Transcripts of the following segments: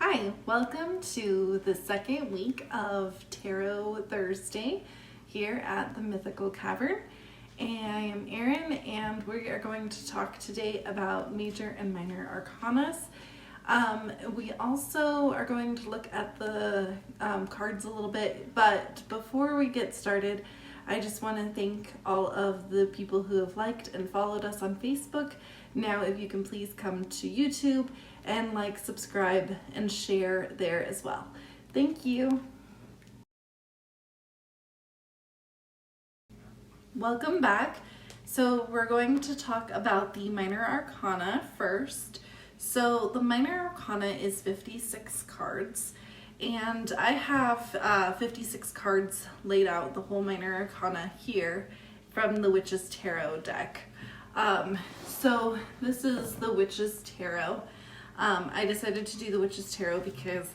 Hi, welcome to the second week of Tarot Thursday here at the Mythical Cavern. And I am Erin, and we are going to talk today about major and minor arcanas. We also are going to look at the cards a little bit, but before we get started, I just want to thank all of the people who have liked and followed us on Facebook. Now, if you can please come to YouTube and like, subscribe, and share there as well. Thank you. Welcome back. So we're going to talk about the minor arcana first. So the minor arcana is 56 cards, and I have 56 cards laid out, the whole minor arcana here from the Witch's Tarot deck. So this is the Witch's Tarot. I decided to do the Witch's Tarot because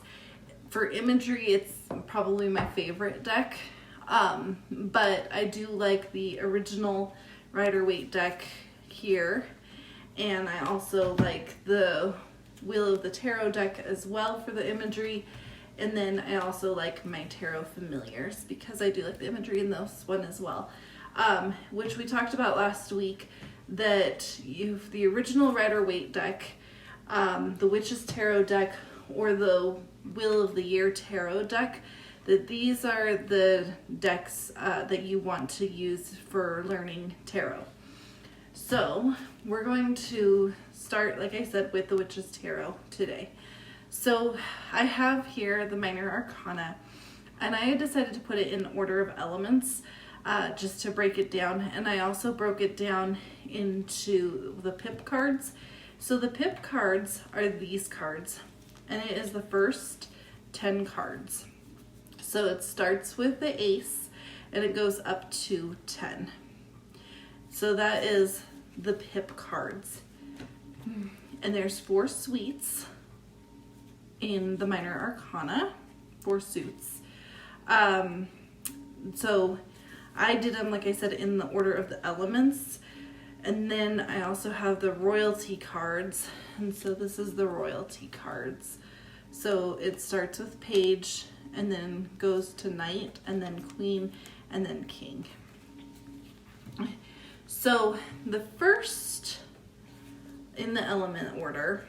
for imagery, it's probably my favorite deck. But I do like the original Rider-Waite deck here. And I also like the Wheel of the Tarot deck as well for the imagery. And then I also like my Tarot Familiars because I do like the imagery in this one as well. Which we talked about last week, that the original Rider-Waite deck, the Witch's Tarot deck, or the Wheel of the Year Tarot deck, that these are the decks that you want to use for learning tarot. So we're going to start, like I said, with the Witch's Tarot today. So I have here the minor arcana, and I decided to put it in order of elements just to break it down. And I also broke it down into the pip cards. So the pip cards are these cards, and it is the first 10 cards. So it starts with the ace and it goes up to 10. So that is the pip cards. And there's 4 suites in the minor arcana, 4 suits. So I did them, like I said, in the order of the elements. And then I also have the royalty cards. And so this is the royalty cards. So it starts with page and then goes to knight and then queen and then king. So the first in the element order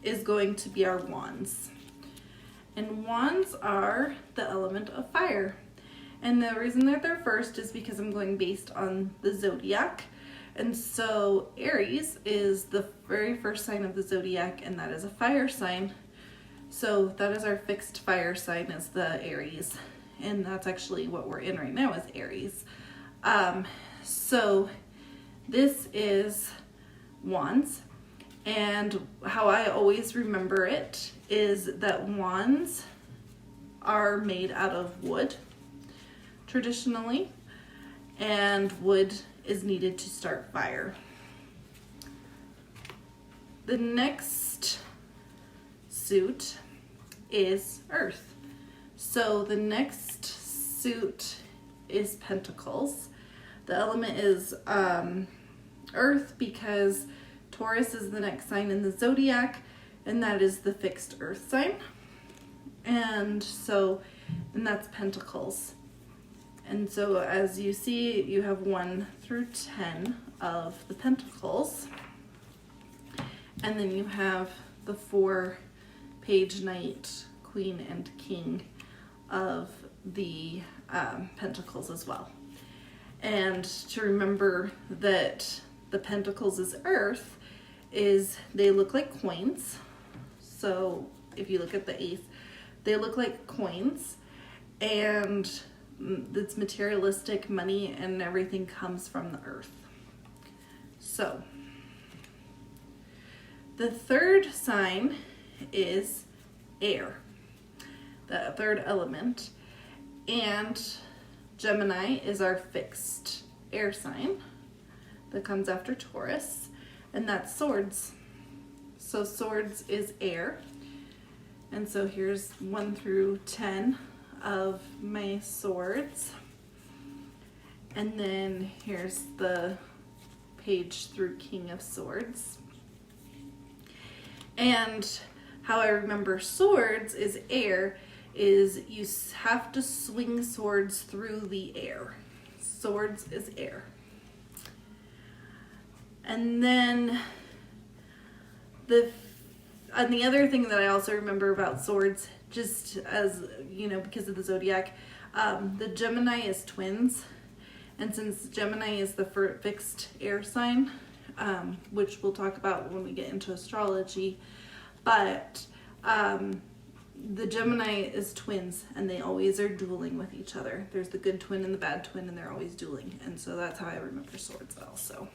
is going to be our wands. And wands are the element of fire. And the reason that they're first is because I'm going based on the zodiac. And so Aries is the very first sign of the zodiac, and that is a fire sign. So that is our fixed fire sign, is the Aries. And that's actually what we're in right now, is Aries. So this is wands. And how I always remember it is that wands are made out of wood, traditionally, and wood is needed to start fire. The next suit is earth. So the next suit is pentacles. The element is earth because Taurus is the next sign in the zodiac, and that is the fixed earth sign. And that's pentacles. And so as you see, you have 1 through 10 of the pentacles. And then you have the 4 page, knight, queen, and king of the pentacles as well. And to remember that the pentacles is earth, is they look like coins. So if you look at the ace, they look like coins, and it's materialistic. Money and everything comes from the earth. So the third sign is air, the third element, and Gemini is our fixed air sign that comes after Taurus, and that's swords. So swords is air. And so here's 1 through 10 of my swords. And then here's the page through King of Swords. And how I remember swords is air, is you have to swing swords through the air. Swords is air. And then the other thing that I also remember about swords, just as, you know, because of the zodiac, the Gemini is twins. And since Gemini is the fixed air sign, which we'll talk about when we get into astrology, but the Gemini is twins, and they always are dueling with each other. There's the good twin and the bad twin, and they're always dueling. And so that's how I remember swords also.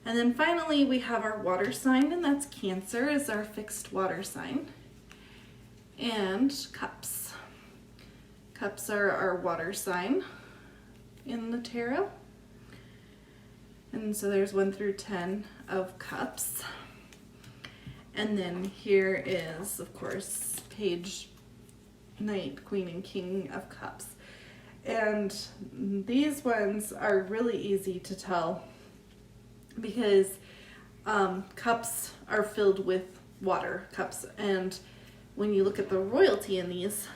And then finally, we have our water sign, and that's Cancer is our fixed water sign. And cups. Cups are our water sign in the tarot. And so there's 1 through 10 of cups. And then here is, of course, page, Knight, Queen, and King of Cups. And these ones are really easy to tell because cups are filled with water, cups. And when you look at the royalty in these,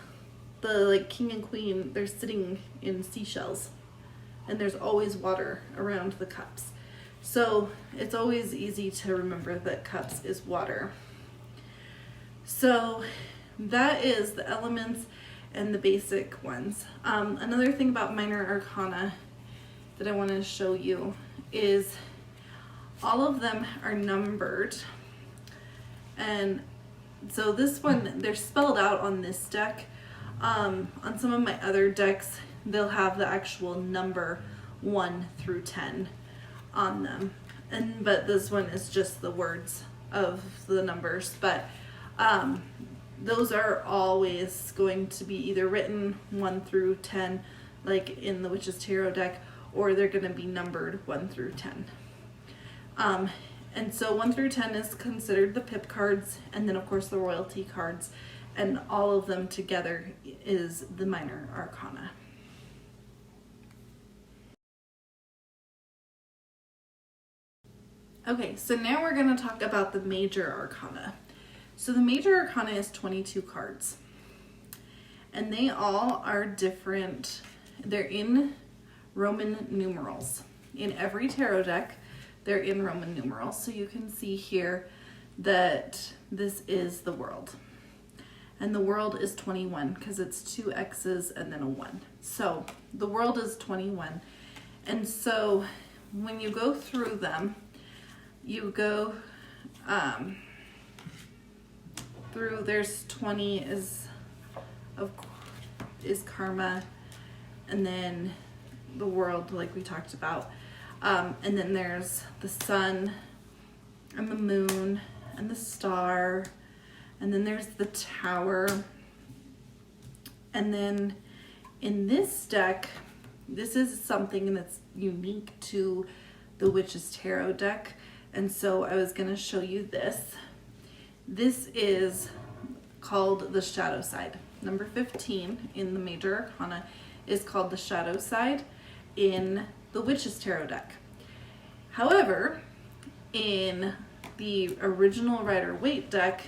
the King and Queen, they're sitting in seashells. And there's always water around the cups. So it's always easy to remember that cups is water. So that is the elements and the basic ones. Another thing about minor arcana that I want to show you is all of them are numbered. And so this one, they're spelled out on this deck. On some of my other decks, they'll have the actual number 1 through 10 on them, but this one is just the words of the numbers. But those are always going to be either written 1 through 10, like in the Witch's Tarot deck, or they're going to be numbered 1 through 10. And so 1 through 10 is considered the pip cards, and then of course the royalty cards, and all of them together is the minor arcana. Okay, so now we're going to talk about the major arcana. So the major arcana is 22 cards. And they all are different. They're in Roman numerals. In every tarot deck, they're in Roman numerals. So you can see here that this is the world. And the world is 21 because it's 2 X's and then a 1. So the world is 21. And so when you go through them, you go through, there's 20 is karma, and then the world, like we talked about, and then there's the sun and the moon and the star, and then there's the tower. And then in this deck, this is something that's unique to the Witch's Tarot deck. And so I was going to show you this. This is called the shadow side. Number 15 in the major arcana is called the shadow side in the Witch's Tarot deck. However, in the original Rider-Waite deck,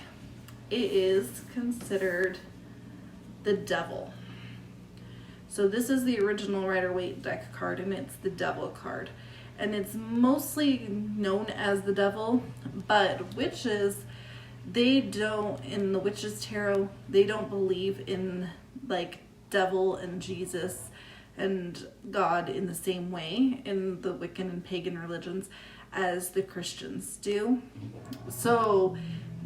it is considered the devil. So this is the original Rider-Waite deck card, and it's the devil card. And it's mostly known as the devil, but witches, they don't, in the Witch's Tarot, they don't believe in like devil and Jesus and God in the same way in the Wiccan and pagan religions as the Christians do. So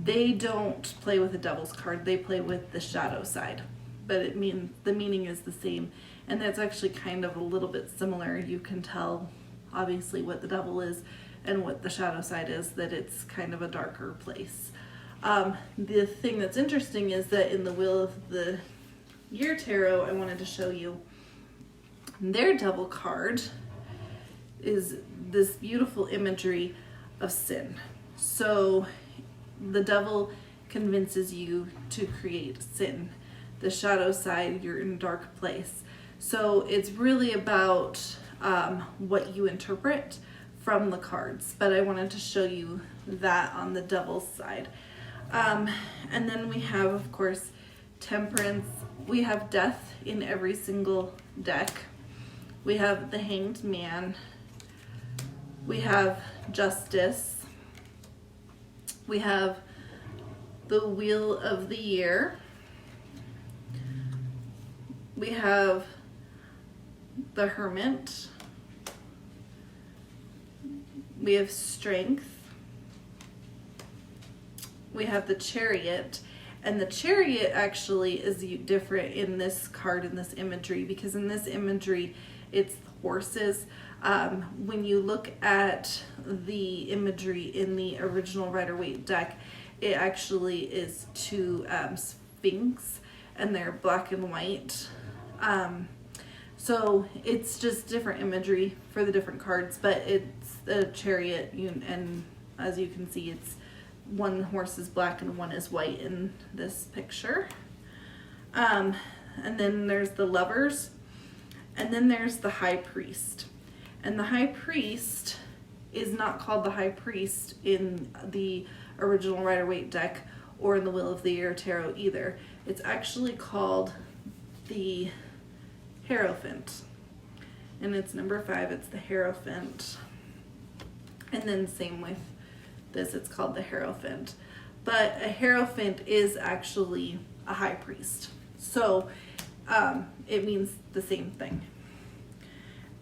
they don't play with the devil's card, they play with the shadow side. But the meaning is the same, and that's actually kind of a little bit similar. You can tell obviously what the devil is and what the shadow side is, that it's kind of a darker place. The thing that's interesting is that in the Wheel of the Year Tarot, I wanted to show you their devil card is this beautiful imagery of sin. So the devil convinces you to create sin. The shadow side, you're in a dark place. So it's really about what you interpret from the cards, but I wanted to show you that on the devil's side. And then we have, of course, Temperance. We have Death in every single deck. We have the Hanged Man. We have Justice. We have the Wheel of the Year. We have the Hermit. We have Strength. We have the Chariot. And the Chariot actually is different in this card, in this imagery, because in this imagery, it's horses. When you look at the imagery in the original Rider-Waite deck, it actually is two Sphinx, and they're black and white. So it's just different imagery for the different cards, but it's a Chariot, and as you can see, it's one horse is black and one is white in this picture. And then there's the Lovers, and then there's the High Priest. And the High Priest is not called the High Priest in the original Rider-Waite deck or in the Wheel of the Year Tarot either. It's actually called the Hierophant. And it's number 5, it's the Hierophant. And then same with this, it's called the Hierophant. But a Hierophant is actually a High Priest. So it means the same thing.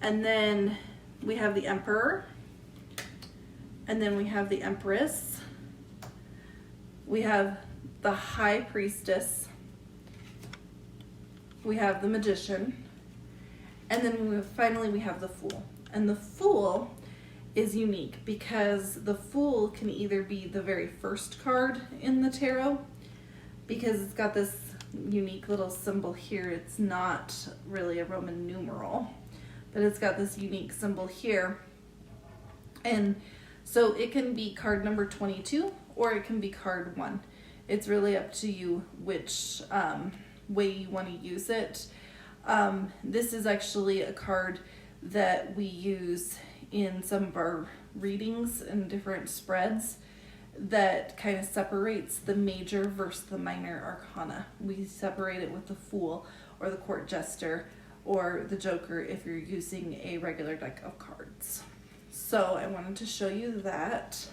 And then we have the Emperor. And then we have the Empress. We have the High Priestess. We have the Magician. And then finally we have the Fool. And the Fool is unique because the Fool can either be the very first card in the tarot, because it's got this unique little symbol here. It's not really a Roman numeral, but it's got this unique symbol here. And so it can be card number 22 or it can be card 1. It's really up to you which way you want to use it. This is actually a card that we use in some of our readings and different spreads that kind of separates the major versus the minor arcana. We separate it with the Fool or the Court Jester or the Joker if you're using a regular deck of cards. So I wanted to show you that.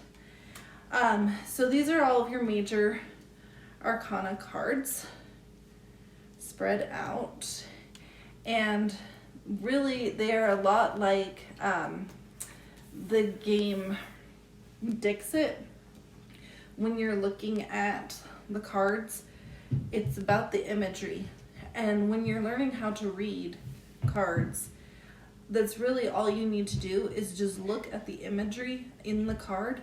So these are all of your major arcana cards spread out, and really they are a lot like the game Dixit. When you're looking at the cards, it's about the imagery, and when you're learning how to read cards, that's really all you need to do is just look at the imagery in the card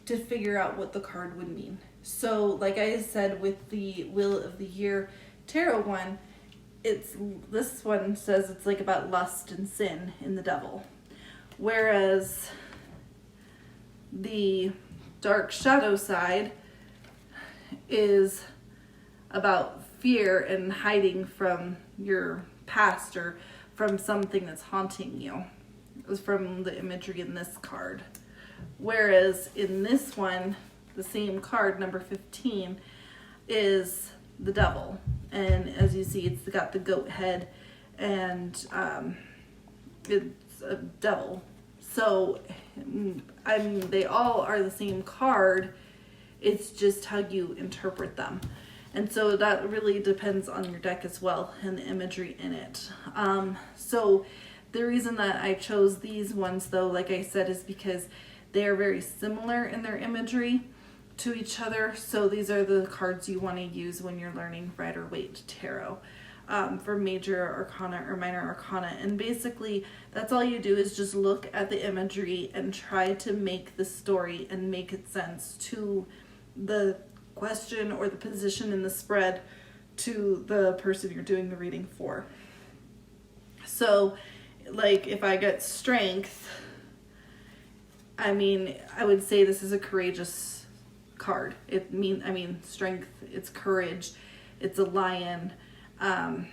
to figure out what the card would mean. So like I said with the Wheel of the Year tarot one, this one says it's like about lust and sin in the devil, whereas the dark shadow side is about fear and hiding from your past or from something that's haunting you. It was from the imagery in this card. Whereas in this one, the same card, number 15, is the devil. And as you see, it's got the goat head, and it's a devil. So, I mean, they all are the same card. It's just how you interpret them. And so that really depends on your deck as well and the imagery in it. So the reason that I chose these ones, though, like I said, is because they are very similar in their imagery to each other. So these are the cards you want to use when you're learning Rider-Waite Tarot for major arcana or minor arcana. And basically that's all you do is just look at the imagery and try to make the story and make it sense to the question or the position in the spread to the person you're doing the reading for. So like if I get Strength, I mean, I would say this is a courageous card. Strength, it's courage, it's a lion, and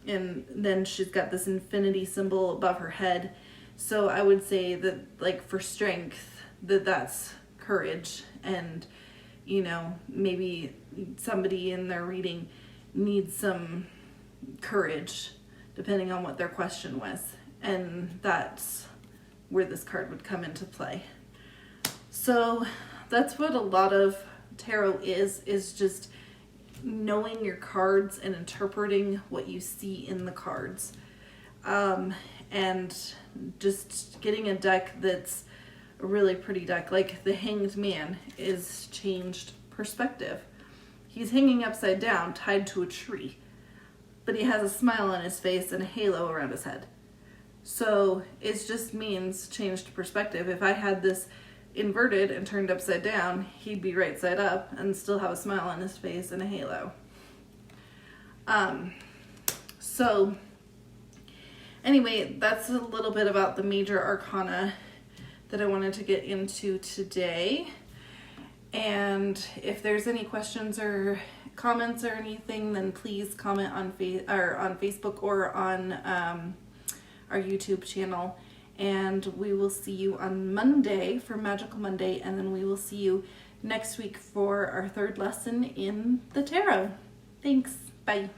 then she's got this infinity symbol above her head. So I would say that, like, for Strength, that's courage, and you know, maybe somebody in their reading needs some courage, depending on what their question was. And that's where this card would come into play. So that's what a lot of tarot is just knowing your cards and interpreting what you see in the cards. And just getting a deck that's a really pretty deck. Like the Hanged Man is changed perspective. He's hanging upside down, tied to a tree, but he has a smile on his face and a halo around his head. So it just means changed perspective. If I had this inverted and turned upside down, he'd be right side up and still have a smile on his face and a halo. So anyway, that's a little bit about the major arcana that I wanted to get into today. And if there's any questions or comments or anything, then please comment on Facebook or on our YouTube channel. And we will see you on Monday for Magical Monday, and then we will see you next week for our third lesson in the tarot. Thanks. Bye.